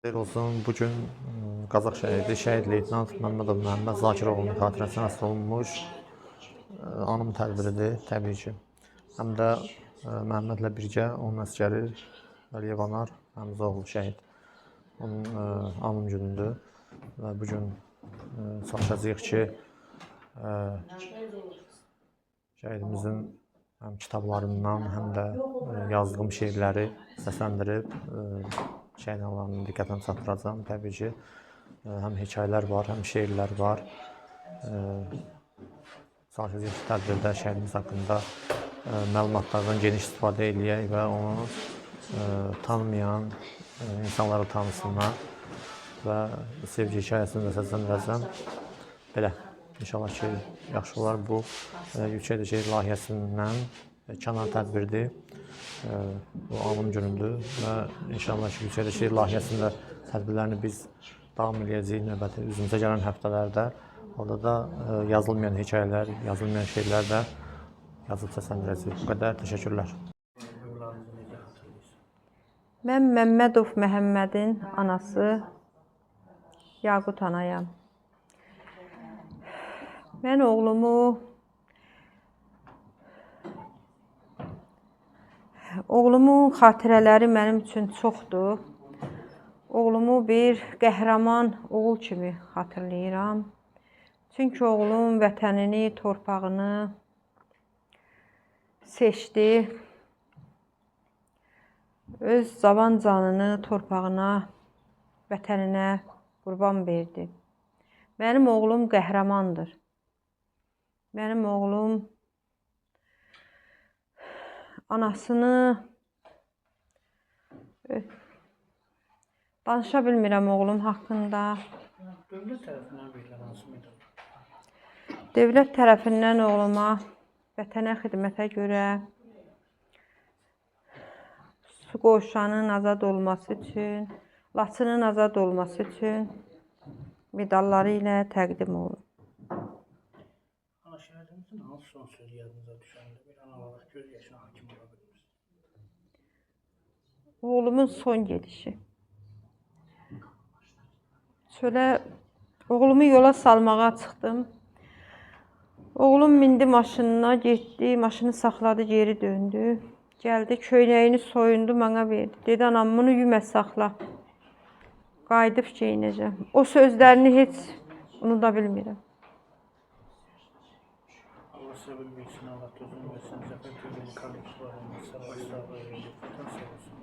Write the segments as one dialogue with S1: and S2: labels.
S1: Xeyir olsun. Bugün Qazax şəhidi şəhid leytenant Məmmədov Məhəmməd Zakiroğlu'nun xatirəsinə həsr olunmuş anım tədbiridir təbii ki. Həm də Məhəmmədlə birgə onun əsgəri Əliyev Anar Həmzoğlu şəhid. Onun anım günüdür və bugün çalışacağıq ki, şəhidimizin həm kitablarından, həm də yazdığım şeirləri səsləndirib şəhid analarının diqqətinə çatdıracağam. Təbii ki, həm hekayələr var, həm şeirlər var. Çalışacağıq ki, tədbirdə şəhidimiz haqqında məlumatlardan geniş istifadə edək və onu tanımayan insanları tanısınlar və sevgi hekayəsini də səsləndirəcəm. Belə, inşallah ki, yaxşı olar. Bu Yüksək Şəhid layihəsindən kənar tədbirdir. Bu anım günüdür və inşallah ki, Yüksək Şəhid layihəsində tədbirlərini biz davam edəcəyik növbəti üzümüzə gələn həftələrdə. Orada da yazılmayan hekayələr, yazılmayan şeirlər də yazıb səsləndirəcəyik. Bu qədər, təşəkkürlər.
S2: Mən Məmmədov Məhəmmədin anası Yaqut anayam. Mən oğlumun xatirələri mənim üçün çoxdur. Oğlumu bir qəhrəman oğul kimi xatırlayıram. Çünki oğlum vətənini, torpağını seçdi. Öz cavan canını torpağına, vətəninə qurban verdi. Mənim oğlum qəhrəmandır. Mənim oğlum anasını danışa bilmirəm oğlum haqqında.
S3: Dövlət tərəfindən verilən hansı medal?
S2: Dövlət tərəfindən oğluma vətənə xidmətə görə Suqovuşanın azad olması üçün, Laçının azad olması üçün medalları ilə təqdim olunur.
S3: Ana şəhidimizin hansı son sözü yadınıza düşəndə bir ana olaraq göz yaşına hakim ola bilirsiniz?
S2: Oğlumun son gedişi. Şöyle oğlumu yola salmağa çıxdım. Oğlum mindi maşınına, getdi, maşını saxladı, geri döndü. Gəldi, köynəyini soyundu, mənə verdi. Dedi, anam, bunu yümə saxla. Qayıdıb geyinəcəm. O sözlərini heç unuda bilmirəm.
S3: Allah səbir versin, Allah dözüm versin, zəfər görün, kollektivlarımız, savaş sağlığı verir. Sağ olsun.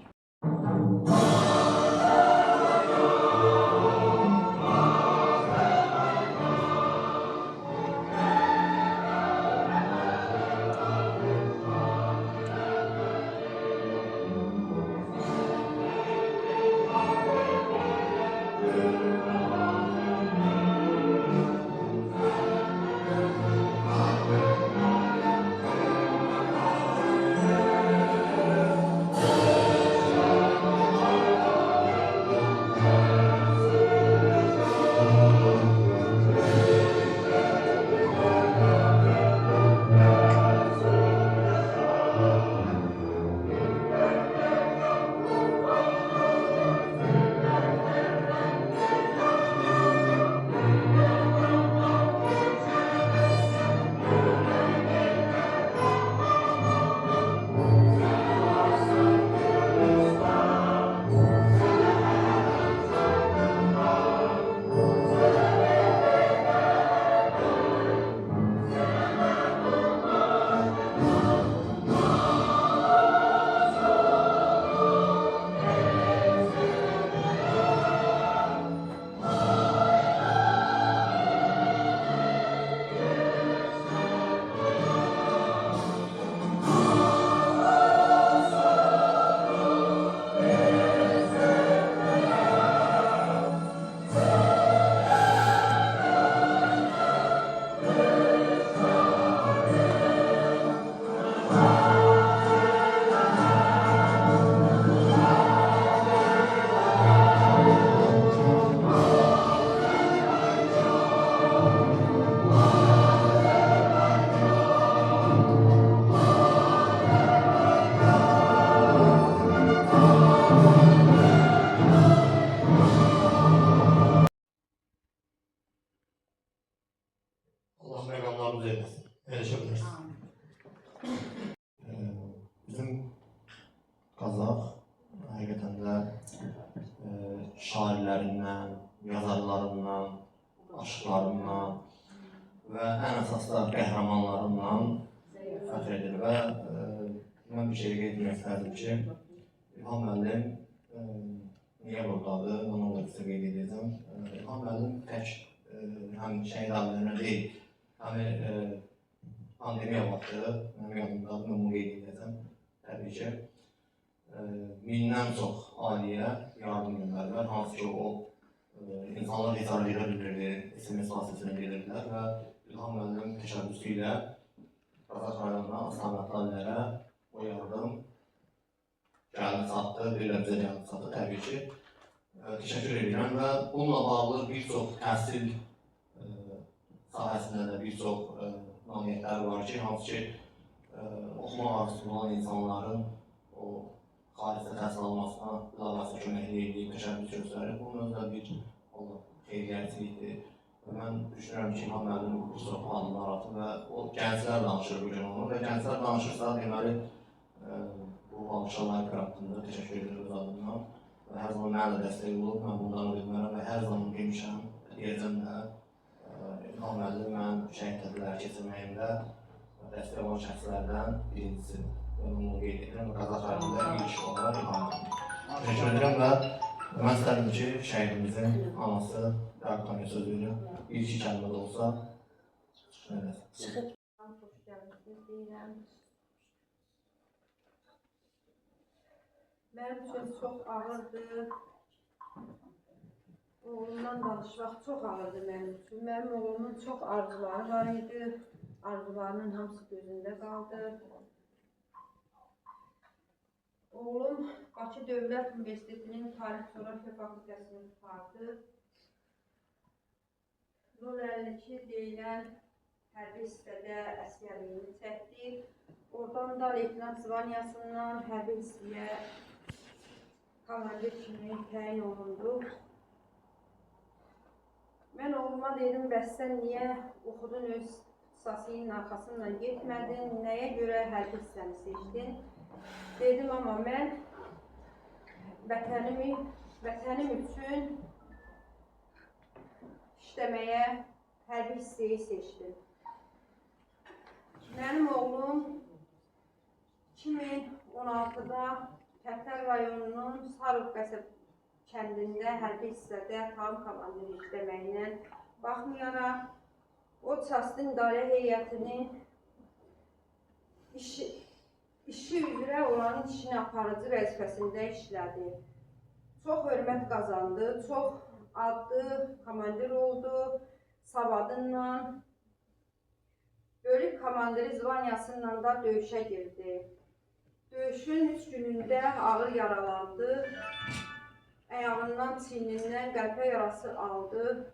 S1: şairlərindən, yazarlarından, aşıqlarından və ən əsas da qəhrəmanlarından fəxr edir və mən bir şey qeyd etmək istərdim ki, İlham müəllim niyə buradadır, onu da sizə qeyd edəcəm. İlham müəllim tək həm şəhid abilərinə deyil, həm pandemiya vaxtı, mənim yadımdadır, mən bunu qeyd edəcəm, təbii ki. Mindən çox ailəyə yardım göndərdilər, hansı ki o insanlar hesab edə bilirdi, SMS vasitəsilə gelirdilər və İlham müəllim təşəbbüsü ilə Qazax rayonuna, Astanatlı ailələrə o yardım gəldi çatdı, bizə gəldi çatdı təbii ki. Təşəkkür edirəm və bununla bağlı bir çox təhsil sahəsində də bir çox nailiyyətlər var ki, hansı ki oxumaq arzusu olan insanların o xaricdə təhsil almasına bilavasitə köməklik edib, təşəbbüs göstərir. Bunun özü də bir xeyriyyətçilikdir. Mən düşünürəm ki, İlham müəllim bir çox adımlar atır və o gənclər danışır bugün onu və gənclər danışırsa, deməli bu alışanlar haqqında təşəkkür edir öz adımdan və hər zaman mənə də dəstək olub, mən bundan bilmərəm və hər zaman demişəm, deyəcəm də İlham müəllim mən şəhid tədbirləri keçirməyimdə dəstək olan şəxslərdən birincisi. Ben onu qeyd edirəm və Qazax rayonunda ilk olaraq İlham müəllim. Təşəkkür edirəm və mən istərdim ki, şəhidimizin anası Rəqtaniyə sözünü bir-iki kəlmə də olsa çıxıb.
S2: Xoş gəlmişsiniz deyirəm. Mənim üçün çox ağırdır. Oğlumdan danışmaq çox ağırdır mənim üçün. Mənim oğlumun çox arzuları var idi. Arzularının hamısı gözündə qaldı. Oğlum Bakı Dövlət Universitetinin Tarix Coğrafiya Fakültəsini tutardı. 052 deyilən hərbi hissədə əsgərliyini çəkdi. Oradan da leytenant zvaniyasından hərbi hissəyə komandir kimi təyin olundu. Mən oğluma dedim, bəs sən niyə oxudun, öz ixtisasının arxasından getmədin, nəyə görə hərbi hissəni seçdin? Dedim, amma mən vətənim üçün işləməyə hərbi hissəyi seçdim. Mənim oğlum 2016-da Tərtər rayonunun Sarıq qəsəb kəndində hərbi hissədə tam komandiri işləməyinə baxmayaraq, o Çastin İdarə Heyətinin işi üzrə olan işini aparıcı vəzifəsində işlədi. Çox hörmət qazandı, çox adlı komandir oldu, savadınla, bölük komandiri zvaniyasıyla da döyüşə girdi. Döyüşün 3 günündə ağır yaralandı, ayağından, çiynindən qəlpə yarası aldı.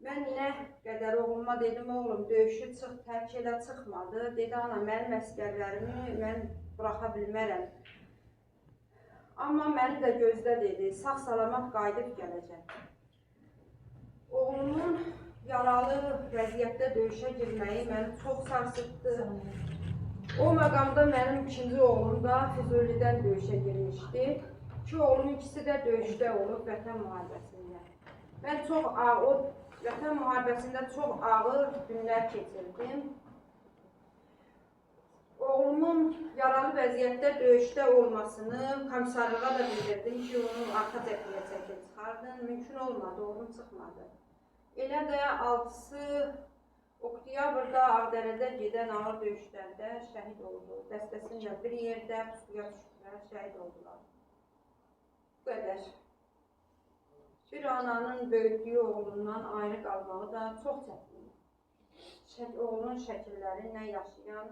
S2: Mən nə qədər oğluma dedim, oğlum döyüşü çıx, tərk elə, çıxmadı. Dedi, ana, mənim əskərlərimi mən buraxa bilmərəm. Amma məni də gözlə dedi, sağ-salamat qayıdıb gələcək. Oğlumun yaralı vəziyyətdə döyüşə girməyi məni çox sarsıtdı. O məqamda mənim ikinci oğlum da Füzulidən döyüşə girmişdi. İki oğlum ikisi də döyüşdə olub Vətən müharibəsində. Mən o Vətən müharibəsində çox ağır günlər keçirdim. Oğlumun yaralı vəziyyətdə döyüşdə olmasını komissarlığa da bildirdim ki, onu arxa cəbhəyə çəkib çıxardın. Mümkün olmadı, oğlum çıxmadı. Elə də 6-sı oktyabrda Ağdərədə gedən ağır döyüşlərdə şəhid oldu. Dəstəsinlə bir yerdə pusuya düşdülər, şəhid oldular. Bu qədər. Bir ananın böyüdüyü oğlundan ayrı qalmağı da çox çətin. Oğlunun şəkillərinlə yaşayan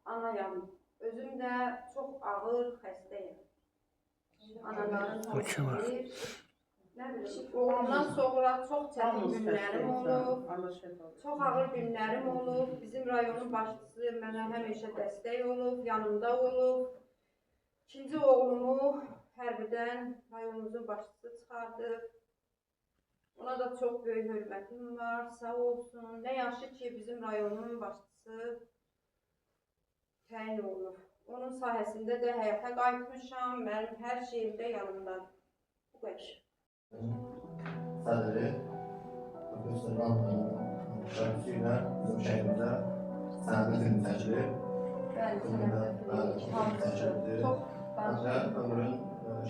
S2: anayam. Özüm də çox ağır xəstəyim. Anaların təmizləyir. Oğlumdan sonra çox çətin günlərim olub, çox ağır günlərim olub. Bizim rayonun başçısı mənə həmişə dəstək olub, yanımda olub. İkinci oğlumu hərbidən rayonumuzun başçısı çıxardı. Ona da çox böyük hörmətim var, sağ olsun. Nə yaxşı ki, bizim rayonun başçısı təyin olunub. Onun sayəsində də həyata qayıtmışam, mənim hər şeyim də yanımdadır.
S4: Sədri Profesör Ramazan'ın şərkisiyle bizim şehrimizde sənədli film çəkilir. Filmdə film çəkildir. Ancaq ömrün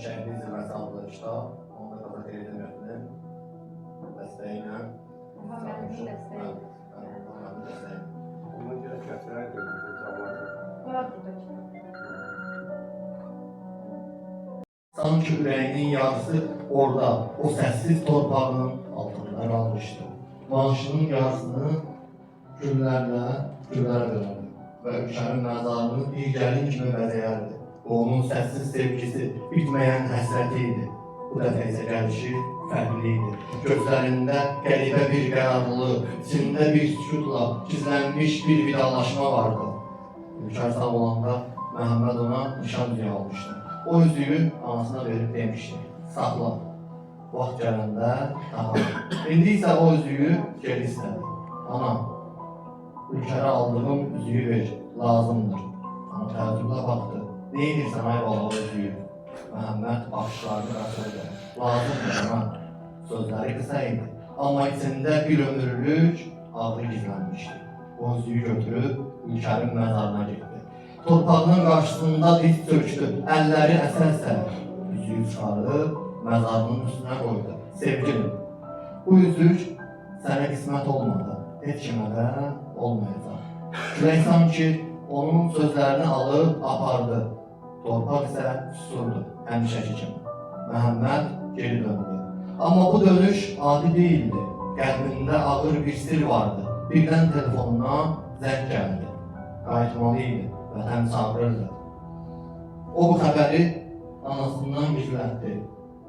S4: şəhidlik zirvəsi adlı kitab, onda Qatar Televizyonunun dəstəyi ilə
S2: Muhammed'in dəstəyi.
S4: Muhammed'in dəstəyi.
S5: Ona görə kəsərək dönüldü cavabı.
S2: Var buradakı.
S4: Sanki ürəyinin yarısı orada, o səssiz torpağın altında qalmışdı. Maaşının yarısını güllərlə dönərdi və ölkənin məzarını bir gəlin kimi bəzəyərdi. Bu onun səssiz sevgisi, bitməyən həsrəti idi. Bu dəfə isə gəlişi fərqli idi. Gözlərində qəribə bir qərarlılıq, içində bir sükutla gizlənmiş bir vidalaşma vardı. Ülkər sağ olanda Məhəmməd ona nişan üzüyü almışdı. O üzüyü anasına verib demişdi, saxla, vaxt gələndə taxar. İndi isə o üzüyü geri istədi. Ana, Ülkərə aldığım üzüyü ver, lazımdır. Ana təəccüblə baxdı. Ne edirsən ay bala o üzüyü? Məhəmməd baxışlarını qaçırdı. Lazımdır ana. Sözləri qısa idi. Amma içində bir ömürlük ağrı gizlənmişdi. O üzüyü götürüb Ülkərin məzarına getdi. Torpağının qarşısında diz çökdü, əlləri əsə-əsə. Üzüyü çıxarıb məzarının üstünə qoydu. Sevgilim, bu üzük sənə qismət olmadı. Heç kimə də olmayacaq. Külək sanki onun sözlərini alıb apardı. Torpaq isə susurdu, həmişəki kimi. Məhəmməd geri döndü. Amma bu dönüş adi değildi. Qəlbində ağır bir sir vardı. Birdən telefonuna zəng gəldi. Qayıtmalıydı, vətən çağırırdı. O bu xəbəri anasından gizlətdi.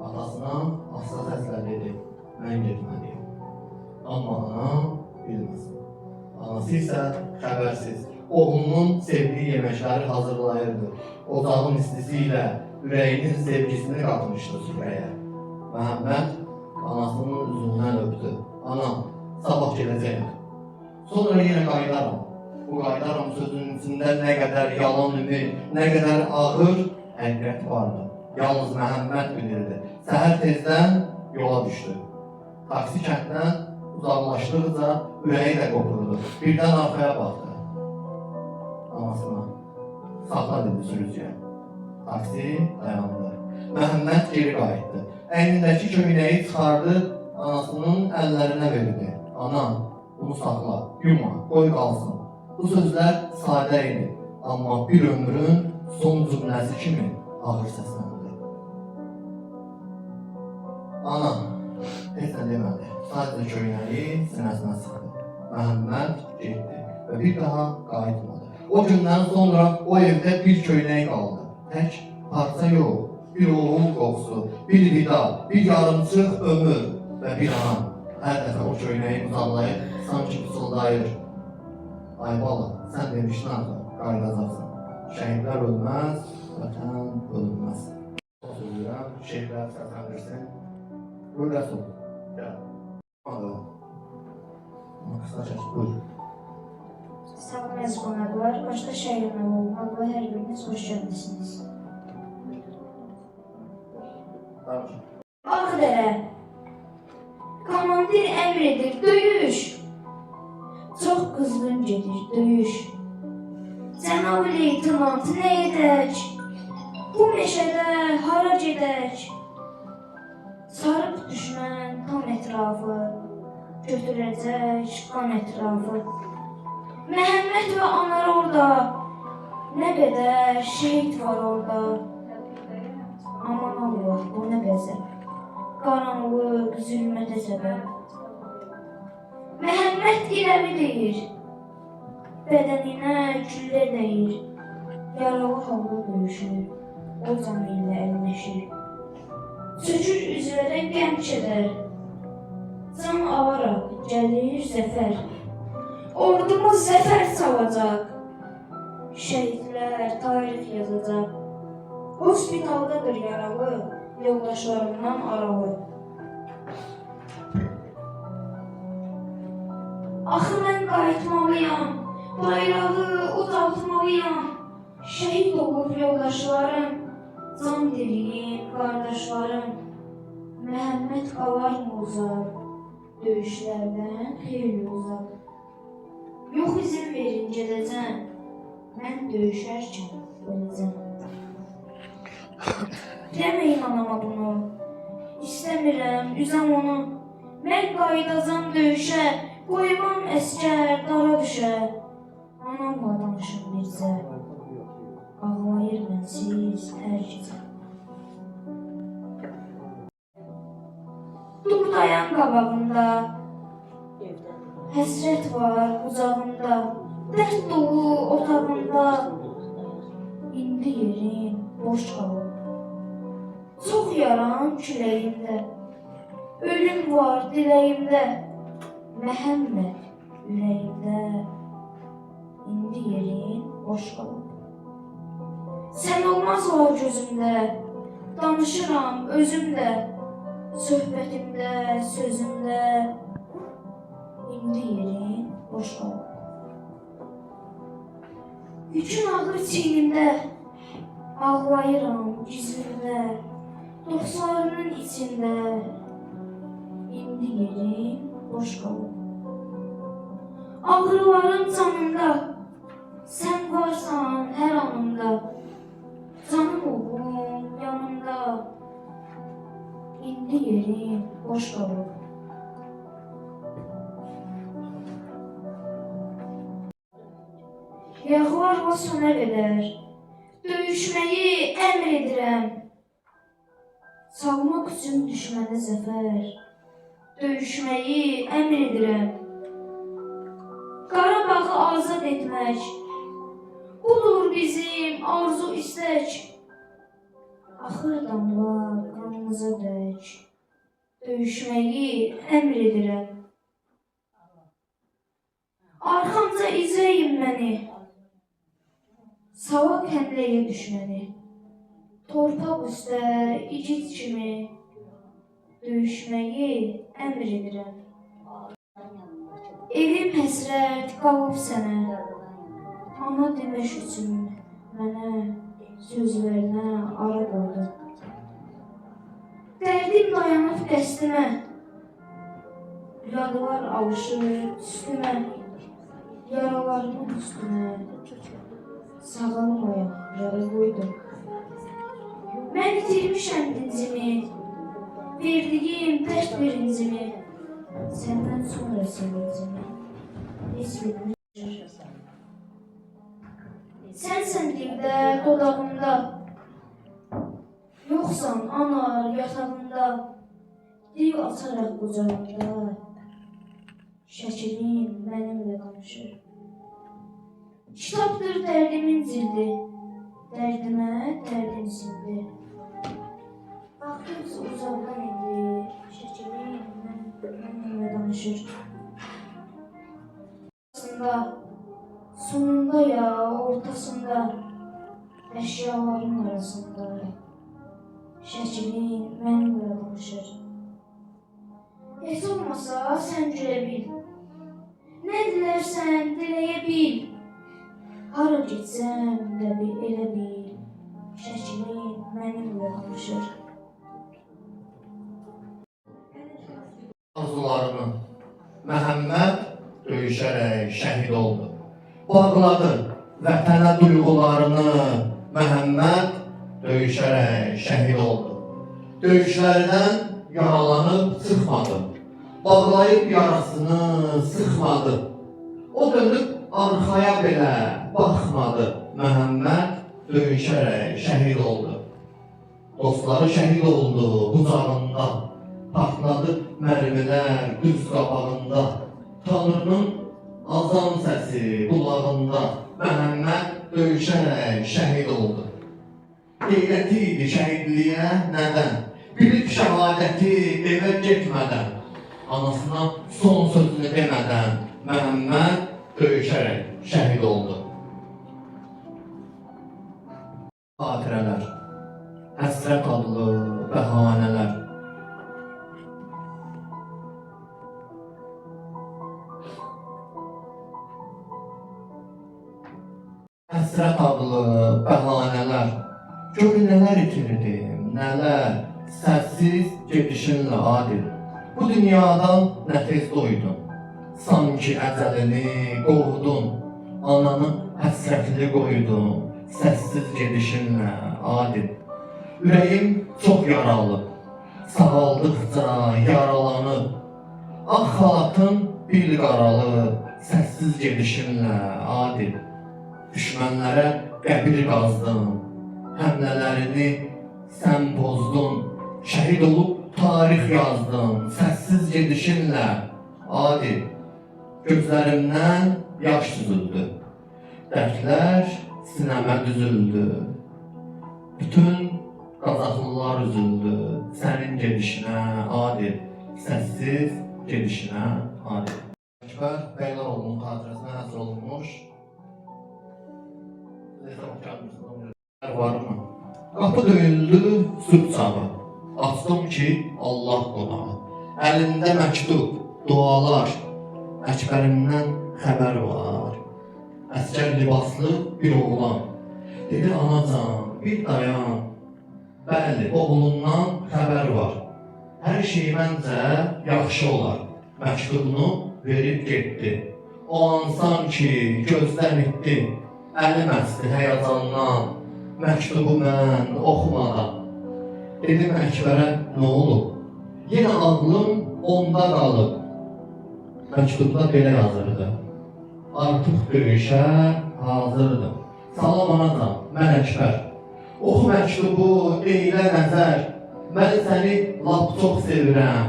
S4: Atasına asla səslə dedi, mən getməliyim. Amma ana bilməsin. Anası isə xəbərsiz. Oğlunun sevdiği yeməkləri hazırlayırdı. Ocağın istisiyle ürəyinin sevgisini qatmışdı süfrəyə. Məhəmməd anasının üzündən öpdü. Ana, sabah gələcəyəm. Sonra yenə qayıdaram. Bu qayıdaram sözünün içində nə qədər yalan ümid, nə qədər ağır həqiqət vardı. Yalnız Məhəmməd bilirdi. Səhər tezdən yola düşdü. Taksi kənddən uzaqlaşdıqca ürəyi də qopurdu. Birdən arxaya baxdı. Anasına, saxla dedi sürücüyə. Taksi dayandı. Məhəmməd geri qayıtdı. Əynindəki köynəyi çıxardı, anasının əllərinə verdi. Ana, bunu saxla, yuma, qoy qalsın. Bu sözlər sadə idi, amma bir ömrün son cümləsi kimi ağır səsləndi. Ana, heç nə demədi. Sadəcə köynəyi sinəsinə sıxdı. Məhəmməd getdi və bir daha qayıtmadı. O gündən sonra o evdə bir köynək qaldı. Tək parça yox, bir oğul qoxusu, bir vida, bir yarımçıq ömür və bir ana. Hər dəfə o köynəyi uzanlayıb, sanki fısıldayır. Ay bala, sən demişdin artıq, qayıdacaqsın. Şəhidlər ölməz, vətən ölünməz. Sözlürəm, şəhidlər səsləndirsin. Buyur Rəsul, gəl. Qısa çək, buyur.
S6: Salam qonaqlar, başda şəhidlər olmaqla hər biriniz xoş gəldiniz. Ağdərə, komandir əmr edir, döyüş. Çox qızğın gedir, döyüş. Cənab leytenant, nə edək? Bu meşədə hara gedək? Sarıb düşmən tam ətrafı, götürəcək qan ətrafı. Məhəmməd və anar orada, nə qədər şehit var orada. Aman Allah, bu nə qəzəb, qaranlıq, zülmətə səbəb. Məhəmməd irəli deyir, bədəninə güllə dəyir. Yaralı halda döyüşür, o canı ilə əlləşir. Çökür üzvlərə qəm kədər, can avaraq gəlir zəfər. Ordumuz zəfər çalacaq, şəhidlər tarix yazacaq. Hospitaldadır yaralı, yoldaşlarımdan aralı. Axı mən qayıtmalıyam, bayrağı ucaltmalıyam. Şəhid olub yoldaşlarım, can diliyim qardaşlarım. Məhəmməd qalarmı uzaq, döyüşlərdən xeyli uzaq. Yox izin verin gedəcəm, mən döyüşərkən öləcəm. Deməyin anama bunu, istəmirəm, üzəm onu. Mən qayıdacam döyüşə, qoymam əskər dara düşə. Anamla danışım bircə, ağlayır mənsiz hər gecə. Dur dayan qabağında, həsrət var qucağında, dərd dolu otağında. İndi yerin boş qalıb, çox yaram küləyimdə. Ölüm var diləyimdə, Məhəmməd ürəyimdə. İndi yerin boş qalıb. Sən olmaz var gözümdə, danışıram özümdə, söhbətimdə, sözümdə. İndi yerin boş qalıb. Yükün ağır çiynimdə, ağlayıram gizlimdə, dostlarının içində. İndi yerin boş qalıb. Ağrılarım canımda, sən varsan hər anımda. Canım oğlum yanımda, indi yerin boş qalıb. Yağlarla sona qədər, döyüşməyi əmr edirəm. Salmaq üçün düşmənə zəfər, döyüşməyi əmr edirəm. Qarabağı azad etmək, budur bizim arzu istək. Axır damlar qanımıza dək, döyüşməyi əmr edirəm. Arxamca izləyin məni, sava kəndləyə düşməni. Torpaq üstə igid kimi, döyüşməyi əmr edirəm. Evim həsrət qalıb sənə, ana demək üçün mənə sözlərinə ara qoydum. Dərdim dayanıb qəsdimə, yaralar alışır üstümə, yaralarımın üstünə sağalmayan yara qoydum. Mən itirmişəm dincimi, verdiyim dərd birincimi, səndən sonra sevincimi heç bilmirəm. Sənsən dildə, dodağımda, yoxsan anar yatağımda, dil açaraq qucağımda, şəklin mənimlə danışır. Kitabdır dərdimin cildi, dərdimə dərdim sindi. Baxdıqca uzaqdan indi, şəklin mənimlə danışır. Sonunda ya ortasında, əşyaların arasında, şəklin mənimlə danışır. Heç olmasa sən gülə bil, nə dilərsən diləyə bil. Hara getsəm də elə bil, şəklin mənimlə danışır.
S4: Arzularını Məhəmməd döyüşərək şəhid oldu. Bağladı vətənə duyğularını, Məhəmməd döyüşərək şəhid oldu. Döyüşlərdən yaralanıb çıxmadı, bağlayıb yarasını sıxmadı. O dönüb arxaya belə baxmadı, Məhəmməd döyüşərək şəhid oldu. Dostları şəhid oldu qucağında, partladı mərmilər düz qabağında. Tanrının azan səsi qulağında, Məhəmməd döyüşərək şəhid oldu. Qeyrəti idi şəhidliyə nədən, bilib şəhadəti evə getmədən, anasına son sözünü demədən, Məhəmməd döyüşərək şəhid oldu. Xatirələr, həsrət adlı bəhanələr. Həsrət adlı bəhanələr, gör nələr itirdim, nələr, Səssiz gedişinlə adil. Bu dünyadan nə tez doydun. Sanki əcəlini qovdun. Ananı həsrətli qoydun. Səssiz gedişinlə adil. Ürəyim çox yaralı. Sağaldıqca yaralanıb. Ağ xalatın bir qaralı. Səssiz gedişinlə adil. Düşmənlərə qəbir qazdın. Həmlələrini sən bozdun. Şəhid olub tarix yazdın. Səssiz gedişinlə adil. Gözlərimdən yaş süzüldü. Dərdlər sinəmə düzüldü. Bütün Qazaxlılar üzüldü. Sənin gedişinə adil. Səssiz gedişinə adil. Əkbər Beylaroğlu'nun xatirəsinə həsr olunmuş. Var mı? Qapı döyüldü sübh çağı. Açdım ki Allah qonağı. Əlində məktub, dualar. Əkbərimdən xəbər var. Əskər libaslı bir oğlan. Dedi anacan, bir dayan. Bəli, oğlundan xəbər var. Hər şey məncə yaxşı olar. Məktubunu verib getdi. O an sanki gözdən itdi. Əlim əsdi həyəcandan. Məktubu mən oxumadan. Dedim Əkbərə nə olub? Yenə ağlım onda qalıb. Məktubda belə yazırdı. Artıq döyüşə hazırdım. Salam anacan, mən Əkbər. Oxu məktubu, eylə nəzər. Mən səni lap çox sevirəm.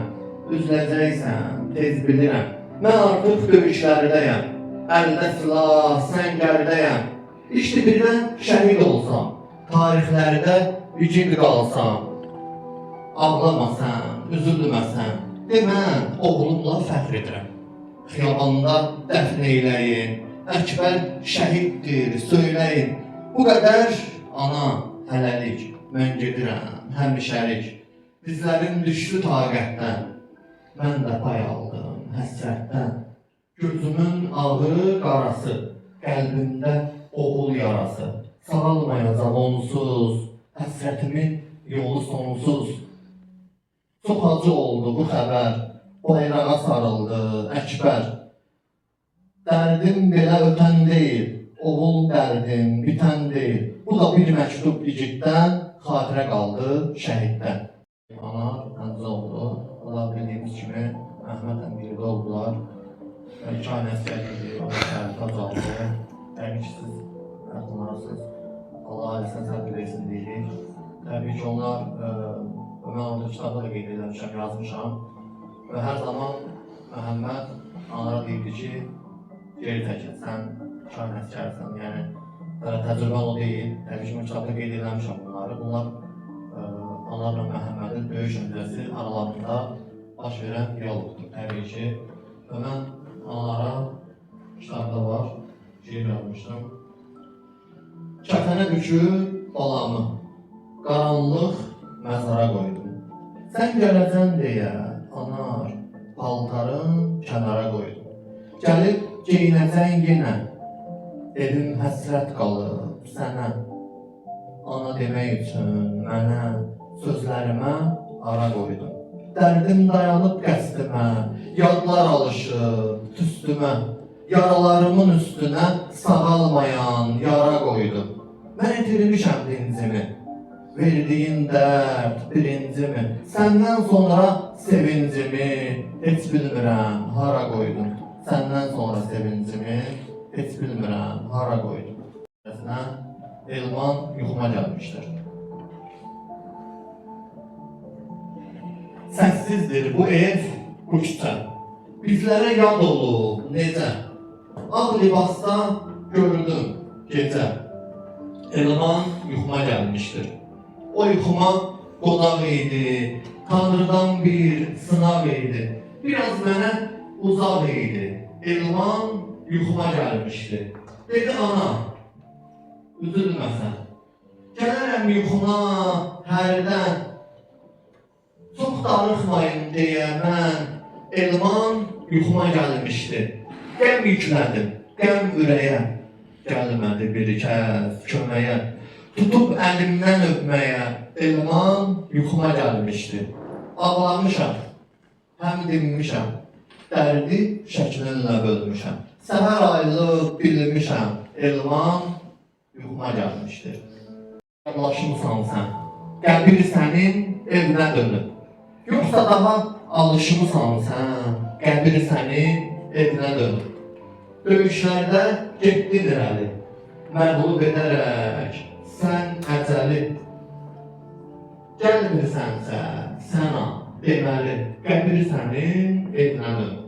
S4: Üzləcəksən, tez bilirəm. Mən artıq döyüşlərdəyəm. Əldə silah, səngərdəyəm. İşte birdən şəhid olsam, tarixlərdə vicil qalsam. Ağlamasan, üzülməsən, demən oğlumla fəxr edirəm. Xiyabanda dəfn eyləyin, Əkbər şəhiddir, söyləyin. Bu qədər ana, hələlik, mən gedirəm, həmişəlik. Dizlərim düşdü taqətdən, mən də pay aldım həsrətdən. Gözümün ağı qarası, qəlbimdə oğul yarası. Sağalmayacaq onsuz, həsrətimin yolu sonsuz. Çox acı oldu bu xəbər, bayrağa sarıldı Əkbər. Dərdim belə ötən deyil, oğul dərdim bitən deyil. Bu da bir məktub igiddən, xatirə qaldı şəhiddən. Ana təmizə oldu, Allah bildiyimiz kimi Əhməd əmgirdə oldular. 2 ay nəsgərlidir, o şəhiddə qaldı. Təbii ki, siz yaxınlarsınız, Allah ailəsinə səbir versin deyirik. Təbii ki, onlar, mən orada kitabda da qeyd edilmişəm, yazmışam. Və hər zaman Məhəmməd onlara deyirdi ki, geri çəkil, sən şah nəskərsən, yəni təcrübən o deyil. Təbii ki, mən kitabda qeyd edilmişəm bunları. Bunlar onlarla Məhəmmədin döyüş öncəsi aralarında baş verən diyalogdur, təbii ki. Və mən onlara kitabda var, şeir yazmışdım. Kəfənə bükür balamı, qaranlıq məzara qoydum. Sən gələcən deyə anar, paltarın kənara qoydum. Gəlib geyinəcən yenə, dedim həsrət qalıb sənə. Ana demək üçün mənə, sözlərimə ara qoydum. Dərdim dayanıb qəsdimə, yadlar alışıb tüstümə. Yaralarımın üstünə sağalmayan yara qoydum. Mən itirmişəm dincimi, verdiyin dərd birincimi. Səndən sonra sevincimi heç bilmirəm hara qoydum. Səndən sonra sevincimi heç bilmirəm hara qoydum. Elman yuxuma gəlmişdir. Səssizdir bu ev, bu küçə. Bizlərə yad olub necə? Ağ libasda gördüm gecə. Elman yuxuma gəlmişdir. O yuxuma qonaq idi, Tanrıdan bir sınaq idi. Biraz mənə uzaq idi. Elman yuxuma gəlmişdi. Dedi ana, üzülməsən. Gələrəm yuxuna hərdən. Çox darıxmayın deyə mən. Elman yuxuma gəlmişdi. Qəm yüklədim, qəm ürəyə. Gəlmədi bir kəs köməyə. Tutub əlimdən öpməyə. Elman yuxuma gəlmişdi. Ağlamışam, həm dinmişəm, dərdi şəklinlə bölmüşəm. Səhər ayrılıb bilmişəm, elman yuxuma gəlmişdi. Anlaşmısan sən, qəbir sənin evinə dönüb. Yoxsa daha alışmısan sən, qəbir sənin evinə dönüb. Döyüşlərdə getdin irəli, məğlub edərək sən əcəli. Gəlmirsənsə sənə deməli, qəbir sənin evinə dönüb.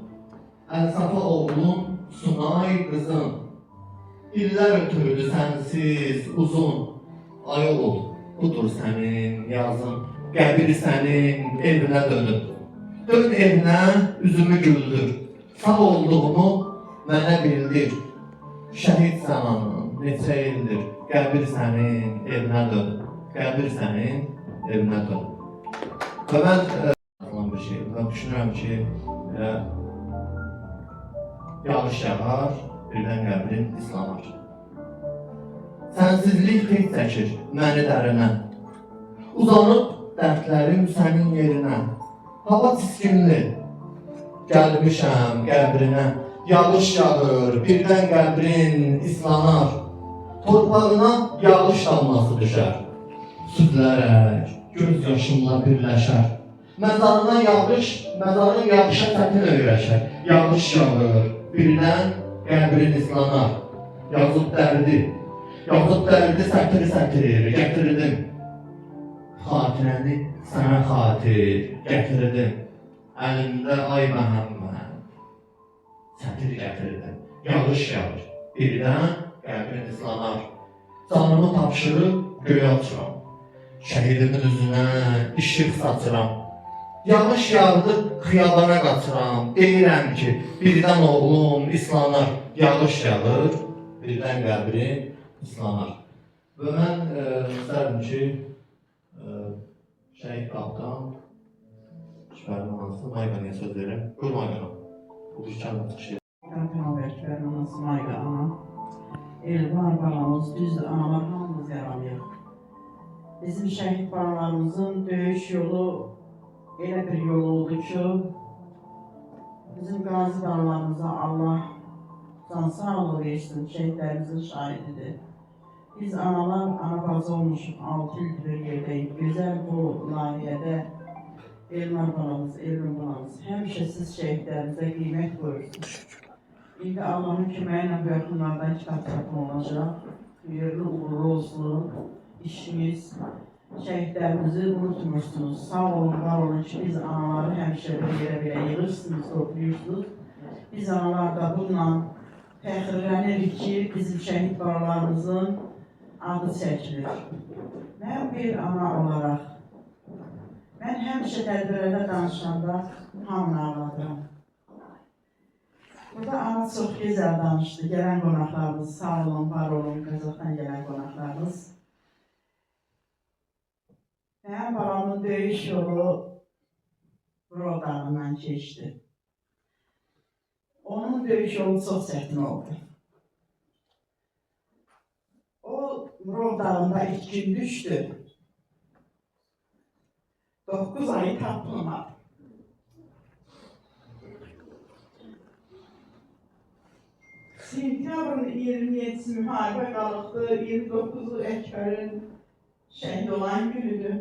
S4: Əlsafa oğlum, Sunay qızım, illər ötürdü sənsiz uzun. Ay oğul, budur sənin yazın, qəbir sənin evinə dönüb. Dön evinə, üzümü güldür, sağ olduğumu mənə bildir. Şəhid zamanın neçə ildir, qəbir sənin evinə dönüb. Qəbir sənin evinə dönüb. Və mən bir şey, mən düşünürəm ki, yağış yağar, birdən qəbrin islanar. Sənsizlik tek çəkir məni dərinə. Uzanıb dərdlərim sənin yerinə. Hava çiskinli, gəlmişəm qəbrinə. Yağış yağır, birdən qəbrin islanar. Torpağına yağış damlası düşər. Südlərək, göz yaşımla birləşər. Məzarına yağış, məzarın yağışa çətin öyrəşər. Yağış yağır, birdən qəbrin islanar. Yazıb dərdi sətri gətirdim. Xatirəni sənə xatir gətirdim. Əlimdə ay Məhəmməd sətri gətirdim. Yağış yağır, birdən qəbrin islanar. Canımı tapşırıb göyə açıram. Şəhidimin üzünə işıq saçıram. Yağış yağdı, xiyabana qaçıram. Deyirəm ki, birdən oğlum islanar. Yağış yağır, birdən qəbrin islanar. Və mən istərdim ki, şəhid qapitan Əkbərin anası Mayqanıya söz verim. Buyur Mayqana. Bu bir kəlmə çıxışı.
S7: Qapitan Əkbərin anası Mayqana. Elvar balamız, düzdür, analar hamımız yaralayıq. Bizim şəhid balalarımızın döyüş yolu elə bir yol oldu ki, bizim qazi balalarımıza Allah can sağlığı versin, şəhidlərimizin şahididir. Biz analar, ana bacı olmuşuq, 6 il bir yerdəyik. Gözəl bu layihədə Elmar balamız, Elvin balamız, həmişə siz şəhidlərimizə qiymət qoyursunuz. İndi Allahın köməyi ilə bu yaxınlardan kitab çapı olacaq. Yerli uğurlu olsun, işimiz, şəhidlərimizi unutmursunuz. Sağ olun, var olun ki, biz anaları həmişə bir yerə belə yığırsınız, toplayırsınız. Biz analar da bununla fəxirlənirik ki, bizim şəhid balalarımızın adı çəkilir. Mən bir ana olaraq, mən həmişə tədbirlərdə danışanda hamını ağladıram. Burada ana çox gözəl danışdı, gələn qonaqlarımız, sağ olun, var olun, Qazaxdan gələn qonaqlarımız. Mənim balamın döyüş yolu Rov dağından keçdi. Onun döyüş yolu çox çətin oldu. O Rov dağında 2 gün düşdü. 9 ayı tapılmadı. Sentyabrın 27-si müharibə qalıqdı, 29-u Əkbərin şəhid olan günüdür.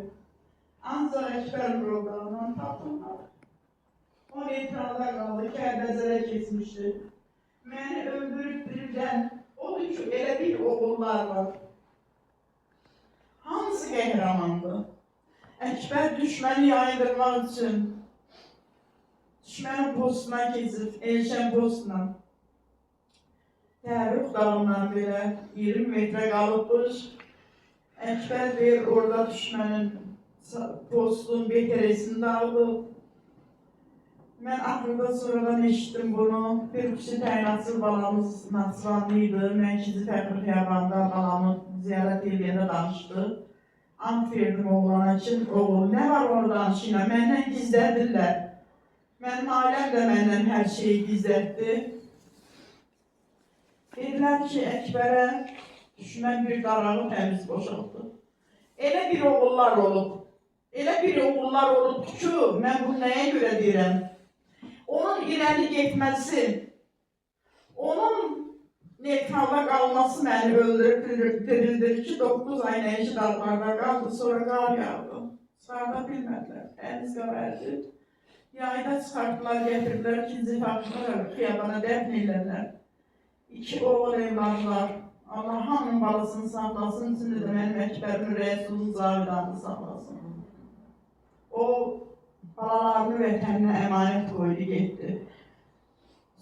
S7: Ancaq Əkbər Rov dağından tapılmadı. O etrafda qaldı, Kərbəzərə keçmişdi. Məni öldürüb dirildən, odur ki, elə bir oğullar var. Hamısı qəhrəmandı. Əkbər düşməni yayındırmaq üçün düşmənin postuna keçib, Elşən postuna. Təhrif dağından belə 20 metrə qalıbmış. Əkbər deyir, orada düşmənin postun BTR-sini alıb. Mən axırda sonradan eşitdim bunu. Bir kişi təyinatçı balamız Naxçıvanlıydı. Mən ikinci Fəxri Xiyabanda balamı ziyarət edəndə danışdı. Ant verdim oğlana ki, oğul, nə var orada danışıyla? Məndən gizlədirlər. Mənim ailəm də məndən hər şeyi gizlətdi. Dedilər ki, Əkbərə düşmən bir qarağı təmiz boşaldı. Elə bir oğullar olub. Elə bir oğullar olub ki, mən bunu nəyə görə deyirəm? Onun irəli getməsi, onun neytralda qalması məni öldürüb dirildir ki, 9 ay nəyici dağlarda qaldı, sonra qar yağdı. Çıxarda bilmədilər, dəniz qaraydı. Yayda çıxartdılar, gətirdilər, ikinci taxtılar, xiyabana dəfn edirlər. 2 oğul evladlar. Allah hamının balasını saxlasın, içində də mənim Əkbərin Rəsulun Zavidanını saxlasın. O, balalarını vətəninə əmanət qoydu, getdi.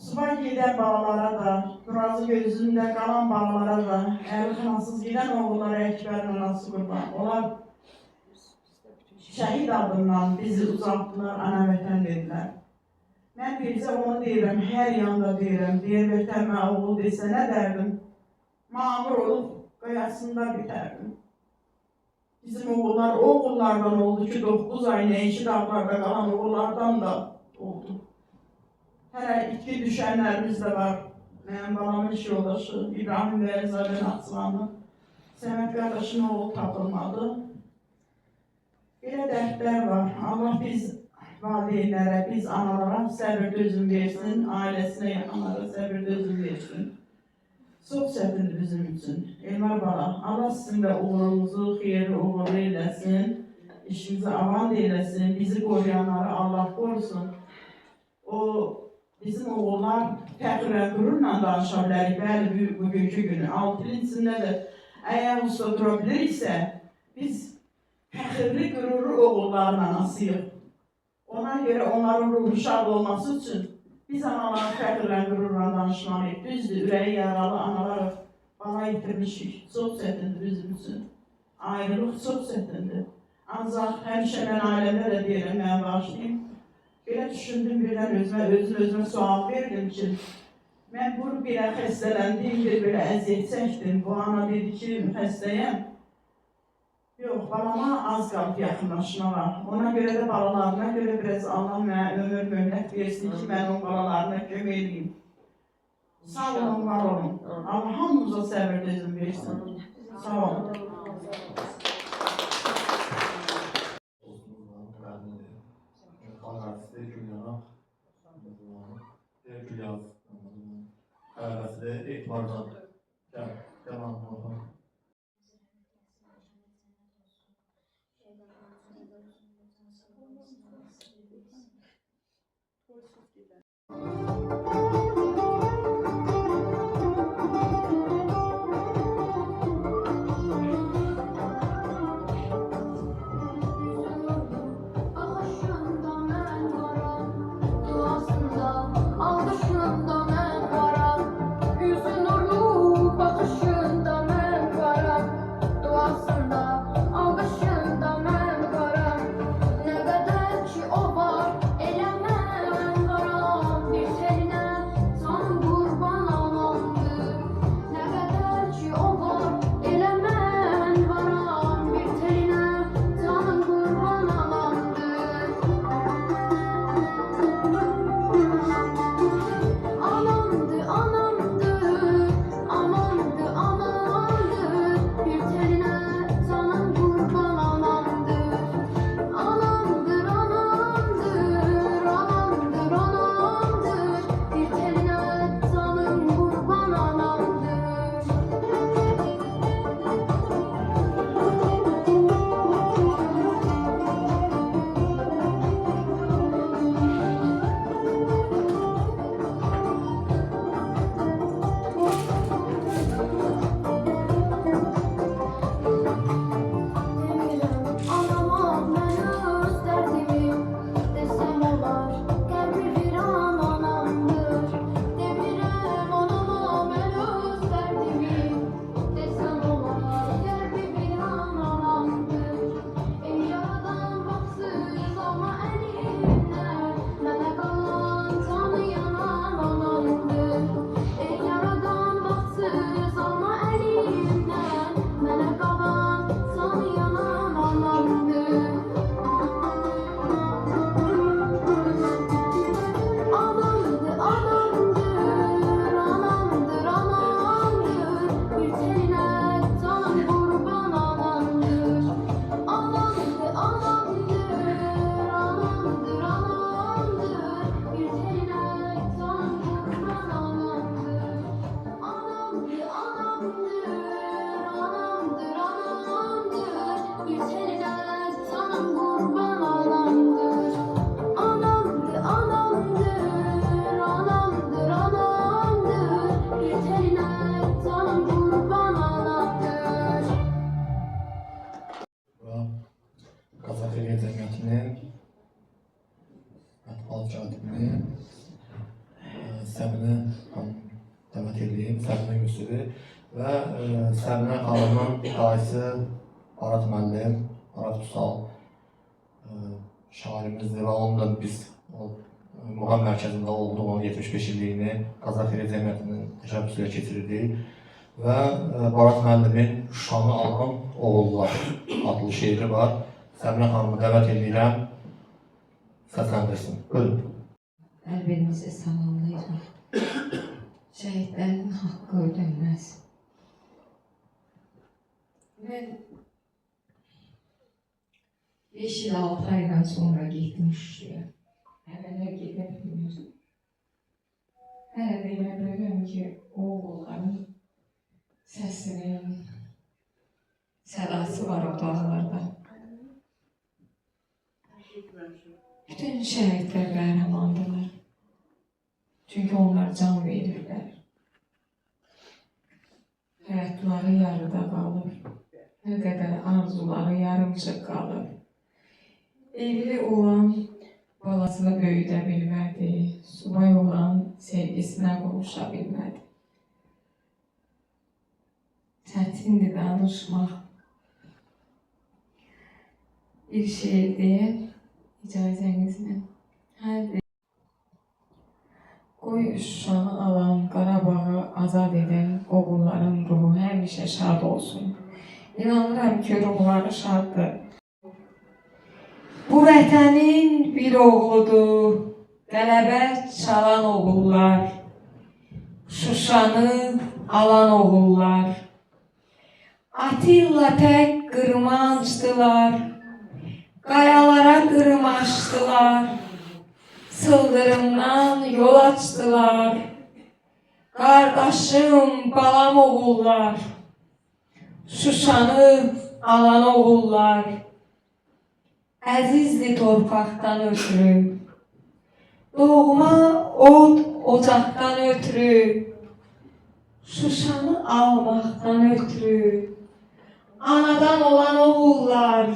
S7: Subay gedən balalara da, Nurazı gözündə qalan balalara da, əli xanasız gedən oğullara Əkbərin anası qurban. Onlar şəhid adından bizi uzatdılar, ana vətən dedilər. Mən bircə onu deyirəm, hər yanda deyirəm, deyir vətənmə oğul desə nə dərdim? Mamur olub, qayasında bitərdim. Bizim oğullar o oğullardan oldu ki, 9 ay nəyici dağlarda qalan oğullardan da oldu. Hələ itki düşənlərimiz də var. Mənim balamın iş yoldaşı, İbrahim və Əzəbən Aslanı, Səməd qardaşın oğlu tapılmadı. Belə dərdlər var. Allah biz valideynlərə, biz analara səbir dözüm versin, ailəsinə yaxınlara səbir dözüm versin. Çox çətindir bizim üçün. Elmar bala, Allah sizin də uğurumuzu xeyirli uğurlu eyləsin, işimizi avan eyləsin, bizi qoruyanları Allah qorusun. O, bizim oğullar fəxrlə, qürurla danışa bilərik, bəli, bugünkü günü. 6 ilin içində də əgər usta dura biliriksə, biz fəxirli, qürurlu oğulların anasıyıq. Ona görə onların ruhu şad olması üçün biz anaları fəxrlə, qürurla danışmalıyıq. Düzdür, ürəyi yaralı analar bala itirmişik. Çox çətindir bizim üçün. Ayrılıq çox çətindir. Ancaq həmişə mən ailəmdə də deyirəm, mən bağışlayayım. Belə düşündüm birdən özümə sual verdim ki, mən bu belə xəstələndim, belə əziyyət çəkdim. Bu ana dedi ki, xəstəyəm. Yox, balama az qalıb yaxınlaşmağa. Ona görə də balalarına görə biraz Allah mənə ömür möhlət versin ki, mən o balalarına kömək edeyim. Sağ olun, var olun. Allah hamımıza səbir dözüm versin. Sağ olun.
S4: Ağabeysi Gülyana, Gülyaz, Ağabeysi Ekbardan, Yaman Muhammad. xalq katibini Səminə xanım dəvət edeyim, Səminə Yusuf'u və Səminə xanımın dayısı Arat müəllim, Arat Usal şairimizdir və onunla biz Muğam mərkəzində olduğu onun 75 illiyini Qazax Xeyriyyə Cəmiyyətinin təşəbbüsü ilə keçirirdik və Arat müəllimin Şuşanı alan oğullar adlı şeiri var. Səminə xanımı dəvət edirəm, səsləndirsin. Buyurun.
S8: Hər-birinizi salamlayıram. Şəhidlərin haqqı ödənməz. Mən 5 il 6 aydan sonra getdim Şuşaya. Əvvəllər gedə bilmirdim. Hələ də elə bilirəm ki, o oğulların səsinin sədası var o dağlarda. Bütün şəhidlər qəhrəmandırlar. Çünki onlar can verirlər. Həyatları yarıda qalır. Nə qədər arzuları yarımçıq qalır. Evli olan balasını böyüdə bilmədi. Subay olan sevgisinə qovuşa bilmədi. Çətindir danışmaq. Bir şeir deyə icazənizlə. Hər bir qoy Şuşanı alan, Qarabağı azad edən oğulların ruhu həmişə şad olsun. İnanıram ki, ruhları şaddır. Bu vətənin bir oğludur, qələbə çalan oğullar. Şuşanı alan oğullar. Atilla tək qırmançdılar. Qayalara qırmaşdılar, sıldırımdan yol açdılar. Qardaşım, balam oğullar, Şuşanı alan oğullar. Əzizli torpaqdan ötürü, doğma od ocaqdan ötürü, Şuşanı almaqdan ötürü, anadan olan oğullar,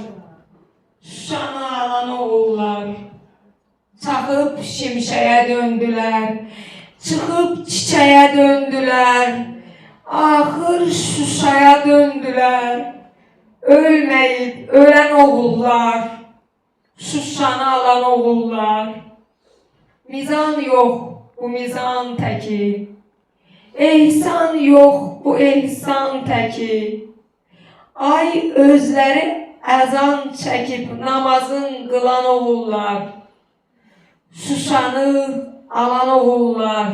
S8: Şuşanı alan oğullar. Çaxıb şimşəyə döndülər, çıxıb çiçəyə döndülər, axır Şuşaya döndülər. Ölməyib ölən oğullar, Şuşanı alan oğullar. Mizan yox, bu mizan təki, ehsan yox, bu ehsan təki. Ay özləri əzan çəkib namazın qılan oğullar, Şuşanı alan oğullar.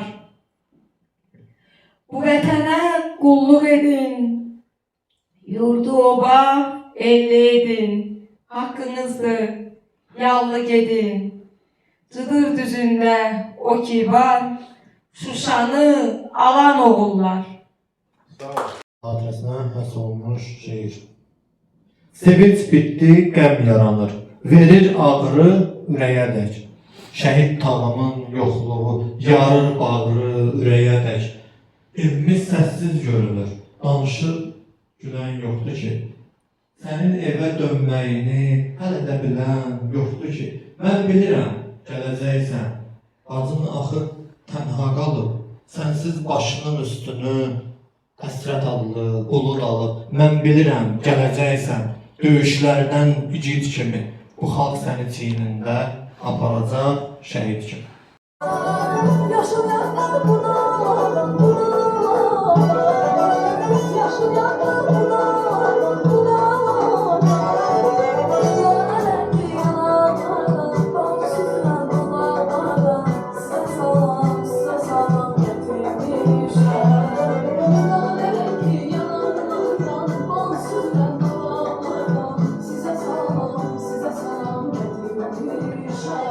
S8: Bu vətənə qulluq edin, yurdu oba elli edin. Haqqınızdır, yallı gedin. Cıdır düzündə o ki var, Şuşanı alan oğullar.
S4: Xatirəsinə həsr olunmuş şeir. Sevinç bitdi, qəm yaranır. Verir ağrı ürəyədək. Şəhid tağımın yoxluğu yarır bağrı ürəyədək. Evimiz səssiz görünür. Danışır gülən yoxdur ki. Sənin evə dönməyini hələ də bilən yoxdur ki. Mən bilirəm, gələcəksən. Bacın axır tənha qalıb. Sənsiz başının üstünü həsrət adlı, qulur alıb. Mən bilirəm, gələcəksən. Döyüşlərdən igid kimi. Bu xalq səni çiynində aparacaq şəhid kimi.
S9: Yaşım yanmadı bunalardan, yaşım yanmadı bunalardan, Ələkli yanarlardan, bansızdan bunalardan, Sizə salam gətirmişəm. Ələkli yanarlardan, bansızdan bunalardan, Sizə salam gətirmişəm. Gözəl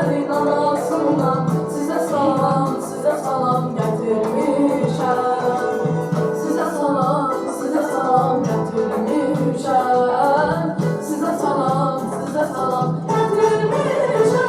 S9: şəhərin arasından sizə salam gətirmişəm. Sizə salam gətirmişəm. Sizə salam gətirmişəm.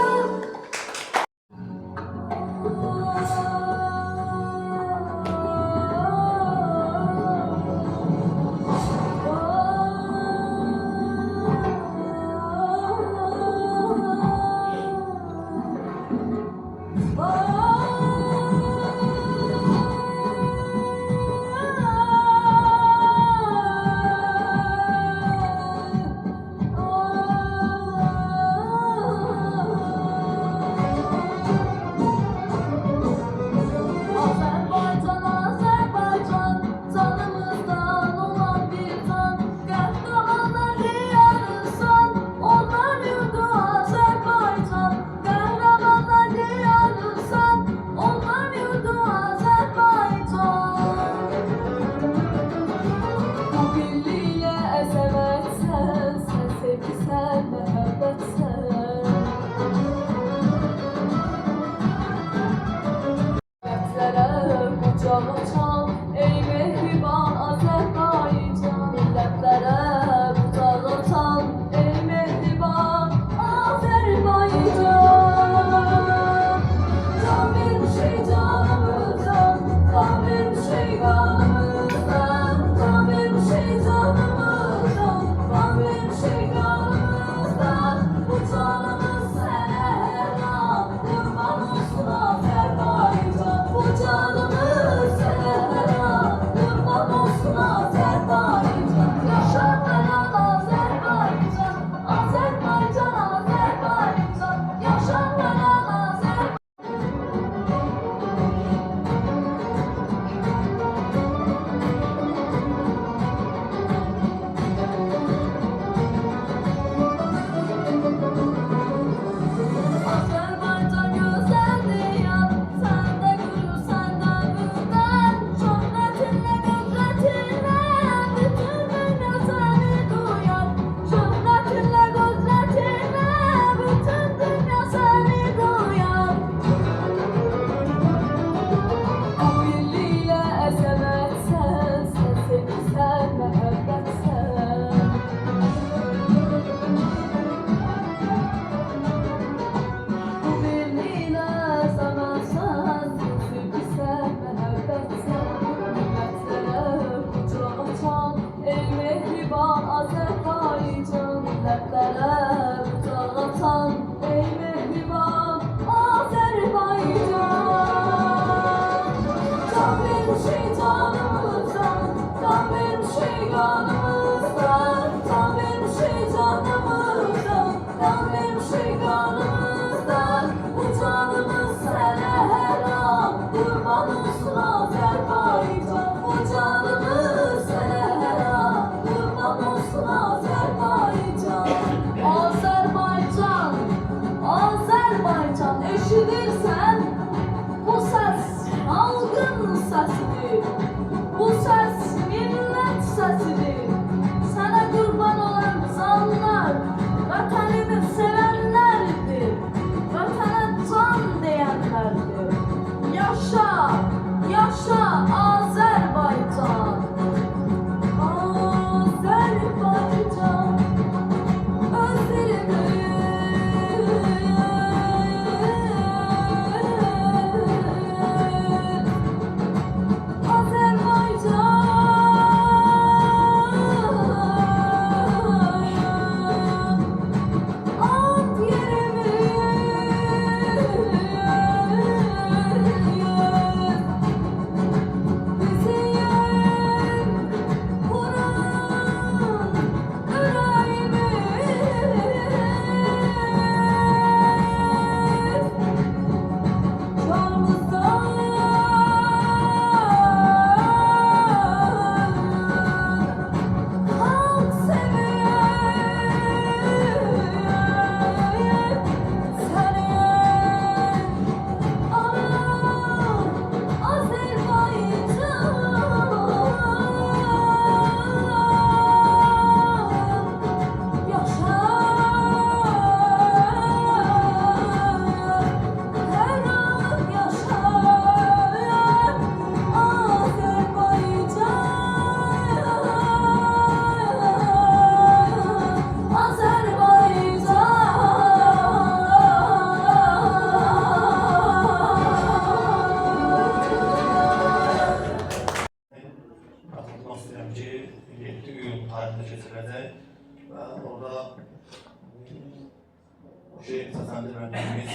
S4: şehir səsləndirmədiyimiz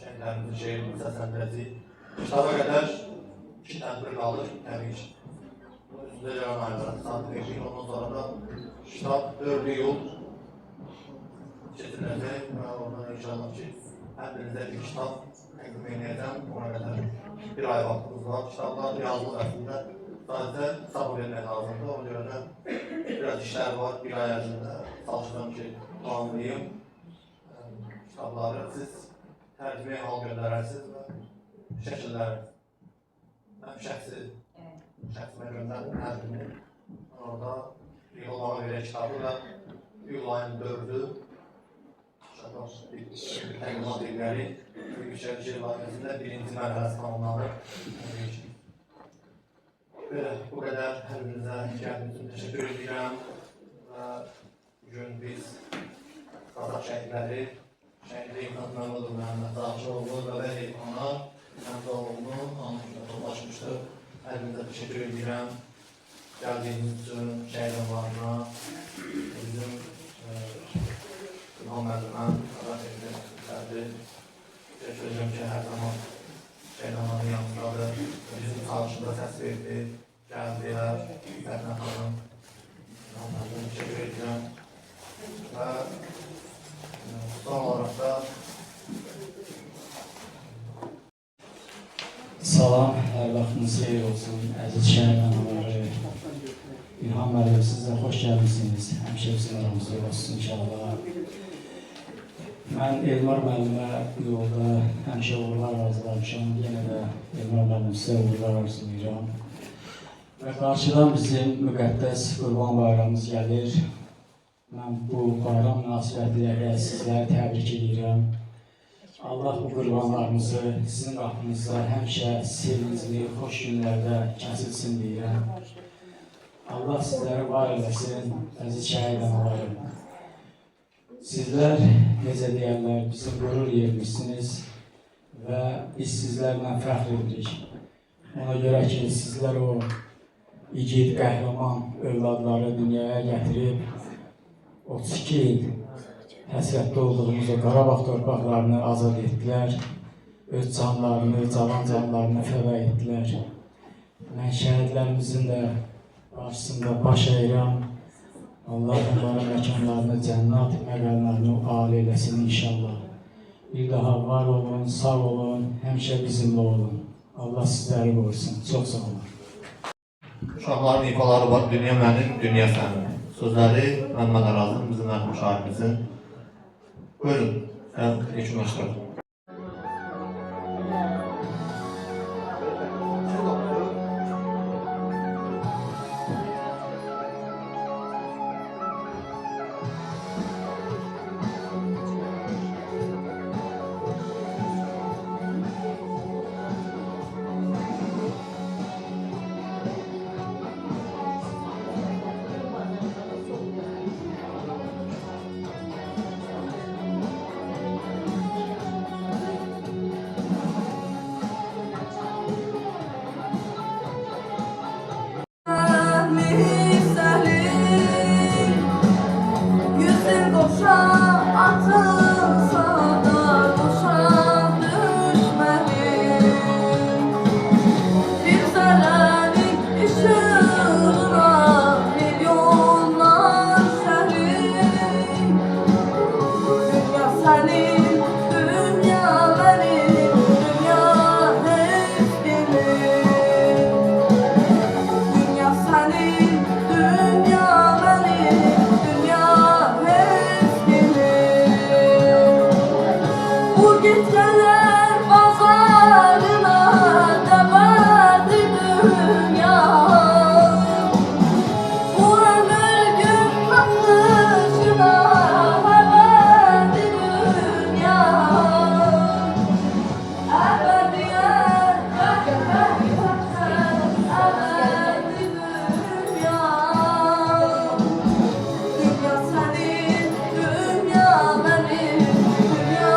S4: şəhərlərimizin şehrini səsləndirəcək. Kitaba qədər 2 tədbir qalır, təbii ki. Üstündə Canan ayları saat verdik, ondan sonra da kitab 4 iyul keçiriləcək və oradan inşallah ki, hər birinizə bir kitab təqdim edəcəm. Ona qədər bir ay vaxtımız var. Kitablar yazılıq əslində sadəcə sabır vermək lazımdır. Ona görə də biraz işlər var. Bir ay ərzində çalışıram ki, tamamlayayım. Kitabları siz tərcüməyə hal göndərərsiniz və şəkillər şəxsimə göndərin hər birini. Orada yığılmağa verək kitabı və iyul ayının 4-ü təqdimat edilməli. Yüksək şehir layihəsində 1-ci mərhələsi tamamlanır. Belə, bu qədər hər birinizə gəldiyiniz üçün təşəkkür edirəm və bugün biz Qazax şəhidləri, şəhidli İlhan Məmmədov Məhəmməd Dağçıoğlu və Vəli İlhanlar Məmmədoğlu'nu anlayışla toplaşmışdır. Hər birinizə təşəkkür edirəm. Gəldiyiniz üçün şəhidlərinə, bizim İlhan Məmmədov'dan Qazax şəhidləri təşəkkür edirəm ki, hər zaman şəhidlərin yanındadır. Bizim çalışında səs verdi, gəldilər, Fərnə xanım, İlhan Məmmədov'dan təşəkkür edirəm. Və son olarak da
S10: salam, hər vaxtınız xeyir olsun, əziz şəhər anaları. İlhan müəllim, siz də xoş gəlmişsiniz, həmişə bizim aramızda olsun inşallah. Mən Elmar müəllimə bu yolda həmişə uğurlar arzulamışam, yenə də Elmar müəllim sizə uğurlar arzulayıram. Və qarşıdan bizim müqəddəs Qurban bayramımız gəlir. Mən bu bayram münasibətilə sizləri təbrik edirəm. Allah bu qurbanlarımızı sizin qapınızda həmişə sevincli, xoş günlərdə kəsilsin deyirəm. Allah sizləri var eləsin, əziz şəhid analarım. Sizlər, necə deyərlər, bizim qürur yerimizsiniz və biz sizlərlə fəxr edirik. Ona görə ki, sizlər o igid, qəhrəman övladları dünyaya gətirib, 32 il həsrətli olduğumuz o Qarabağ torpaqlarını azad etdilər, öz canlarını, cavan canlarını fəda etdilər. Mən şəhidlərimizin də qarşısında baş əyirəm. Allah onların məkanlarını cənnət, məqamlarını âli eləsin inşallah. Bir daha var olun, sağ olun, həmişə bizimlə olun. Allah sizləri qorusun. Çox sağ olun.
S4: Uşaqların ifaları var, dünya mənim, dünya sənin. Sözləri Məmməd Arazın, bizim mərhum şahidimizin. Buyurun, sən yekunlaşdırın.
S9: Yüzün boşa atılsa da boşa düşmeli. Bir zerrenin ışığına milyonlar şehir. Dünya senin, dünya benim, dünya hep gelir. Dünya senin, dünya benim, dünya hep gelir. Bu gitgeler pazarına deverdi dünya. Bu ömür gün bakışına heverdi dünya. Ebediyet ebedi dünya. Dünya senin, dünya benim, dünya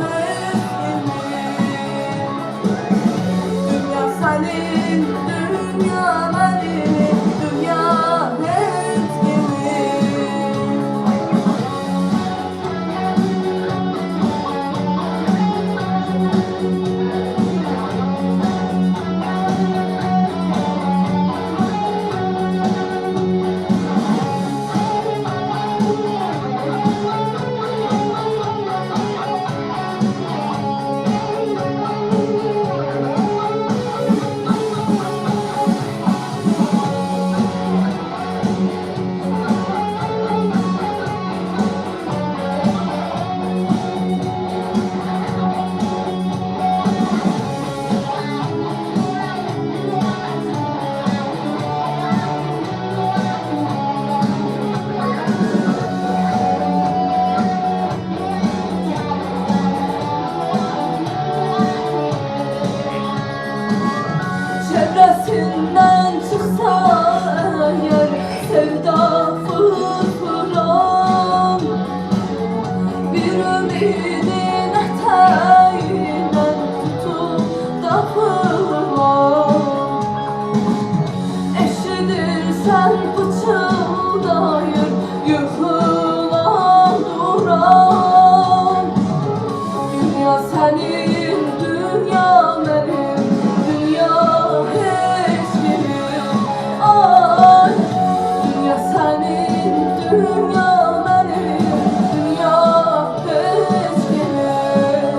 S9: hep bir ümidin eteğinden tutup da fırlar. Eşidirsen fıçıldayır yıkılan duran. Dünya senin, dünya benim, dünya hiç kimin. Ay, dünya senin, dünya benim, dünya hiç kimin.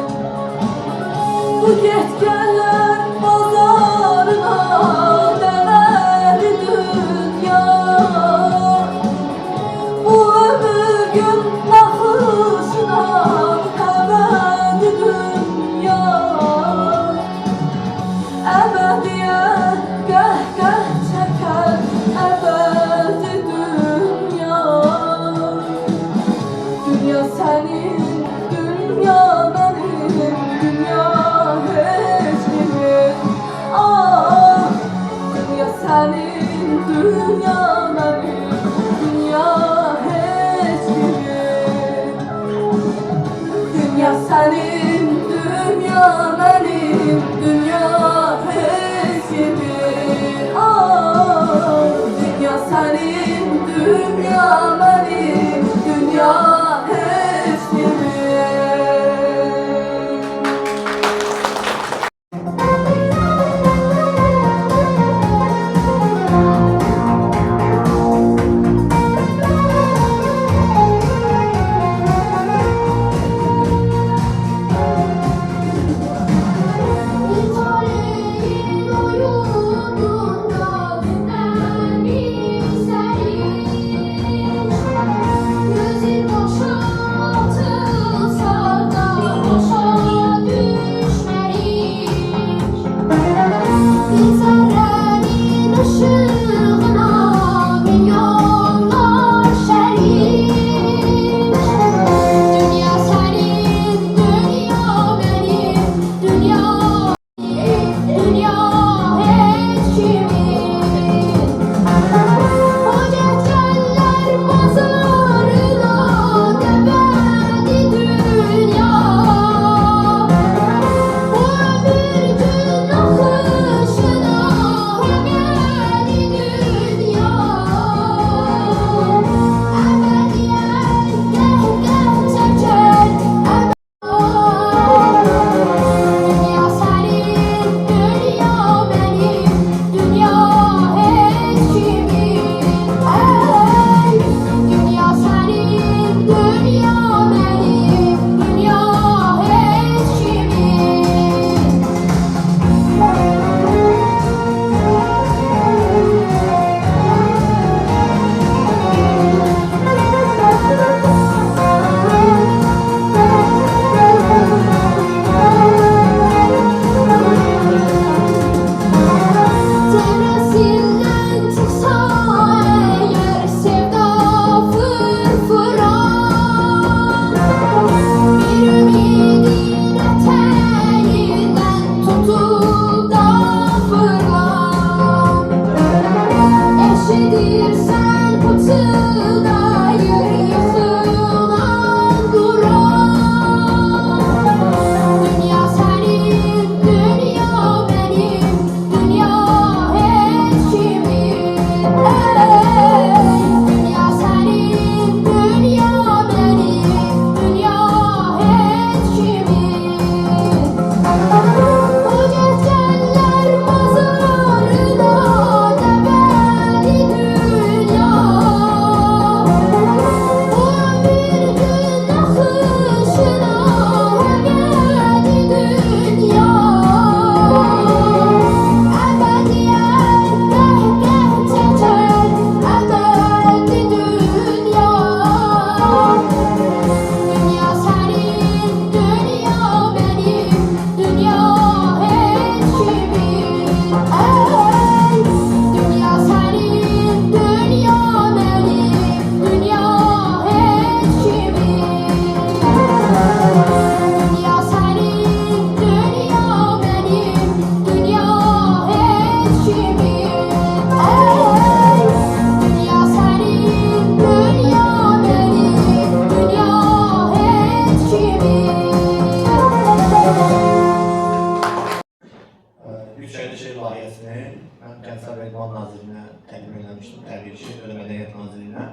S4: gəlmişdim təbii ki, Dövlət Mədəniyyət Nazirliyinə.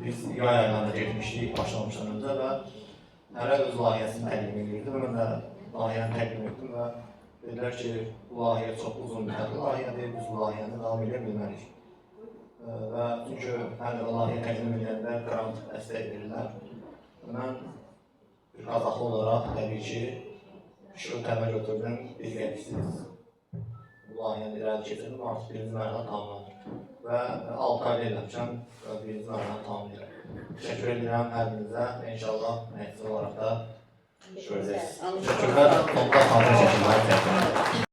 S4: Biz yay aylarında getmişdik başlamışdan öncə və hərə öz layihəsini təqdim edirdi. Mən də layihəni təqdim etdim və dedilər ki, bu layihə çox uzun müddətli layihədir, biz bu layihəni davam edə bilmərik. Və çünki hər də layihə təqdim edəndə qrant dəstək verirlər. Mən bir qazaxlı olaraq təbii ki, şükür təmək götürdüm, biz gəlişsiz. Bu layihəni irəli keçirdim, artıq birinci mərhələ tamamlanır. Və 6 ay eləmişəm və birinci mərhələ tamamlayırım. Təşəkkür edirəm hər birinizə və inşallah nəticə olaraq da görəcəksiniz. Təşəkkürlər, sonda xatirə çəkilməyi təqdim edirəm.